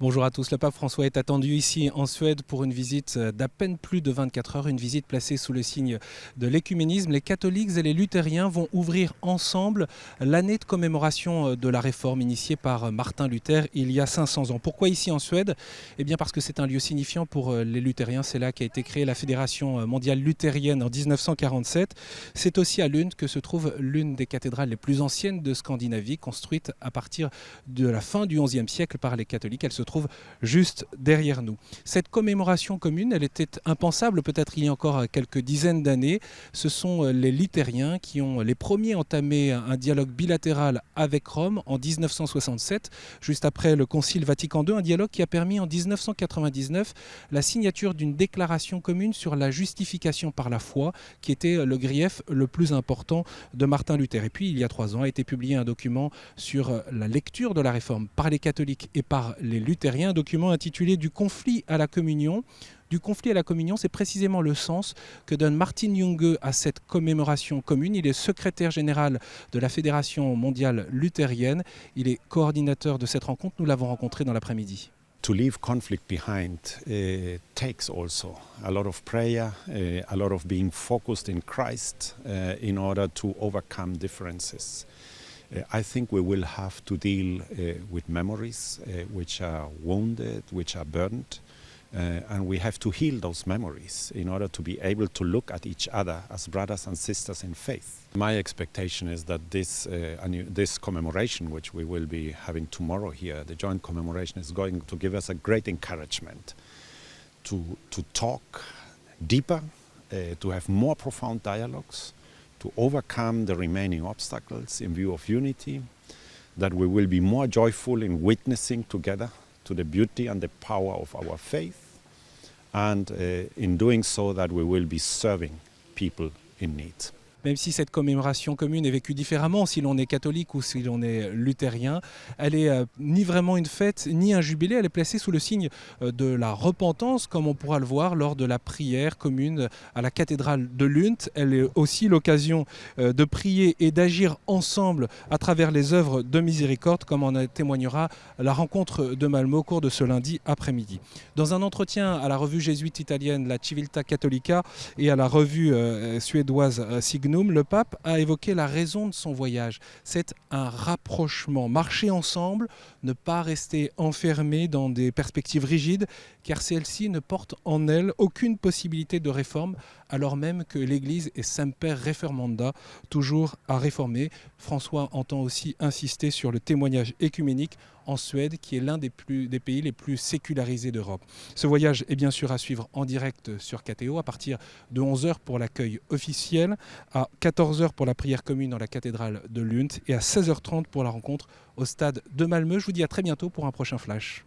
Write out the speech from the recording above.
Bonjour à tous, le pape François est attendu ici en Suède pour une visite d'à peine plus de 24 heures, une visite placée sous le signe de l'écuménisme. Les catholiques et les luthériens vont ouvrir ensemble l'année de commémoration de la réforme initiée par Martin Luther il y a 500 ans. Pourquoi ici en Suède? Eh bien parce que c'est un lieu signifiant pour les luthériens, c'est là qu'a été créée la Fédération mondiale luthérienne en 1947. C'est aussi à Lund que se trouve l'une des cathédrales les plus anciennes de Scandinavie, construite à partir de la fin du XIe siècle par les catholiques. Elle se trouve juste derrière nous. Cette commémoration commune, elle était impensable peut-être il y a encore quelques dizaines d'années. Ce sont les luthériens qui ont les premiers entamé un dialogue bilatéral avec Rome en 1967, juste après le Concile Vatican II, un dialogue qui a permis en 1999 la signature d'une déclaration commune sur la justification par la foi, qui était le grief le plus important de Martin Luther. Et puis il y a 3 ans a été publié un document sur la lecture de la réforme par les catholiques et par les luthériens, un document intitulé Du conflit à la communion. Du conflit à la communion, c'est précisément le sens que donne Martin Junge à cette commémoration commune. Il est secrétaire général de la Fédération mondiale luthérienne. Il est coordinateur de cette rencontre. Nous l'avons rencontré dans l'après-midi. To leave conflict behind takes also a lot of prayer, a lot of being focused in Christ in order to overcome differences. I think we will have to deal with memories which are wounded, which are burdened, and we have to heal those memories in order to be able to look at each other as brothers and sisters in faith. My expectation is that this commemoration, which we will be having tomorrow here, the joint commemoration, is going to give us a great encouragement to talk deeper, to have more profound dialogues, to overcome the remaining obstacles in view of unity, that we will be more joyful in witnessing together to the beauty and the power of our faith, and in doing so that we will be serving people in need. Même si cette commémoration commune est vécue différemment, si l'on est catholique ou si l'on est luthérien, elle est ni vraiment une fête, ni un jubilé, elle est placée sous le signe de la repentance, comme on pourra le voir lors de la prière commune à la cathédrale de Lund. Elle est aussi l'occasion de prier et d'agir ensemble à travers les œuvres de miséricorde, comme en témoignera la rencontre de Malmö au cours de ce lundi après-midi. Dans un entretien à la revue jésuite italienne, la Civiltà Cattolica, et à la revue suédoise Signum, le pape a évoqué la raison de son voyage. C'est un rapprochement, marcher ensemble, ne pas rester enfermé dans des perspectives rigides, car celles-ci ne portent en elles aucune possibilité de réforme, alors même que l'Église est semper reformanda, toujours à réformer. François entend aussi insister sur le témoignage écuménique en Suède, qui est l'un des pays les plus sécularisés d'Europe. Ce voyage est bien sûr à suivre en direct sur KTO à partir de 11h pour l'accueil officiel, à 14h pour la prière commune dans la cathédrale de Lund et à 16h30 pour la rencontre au stade de Malmö. Je vous dis à très bientôt pour un prochain flash.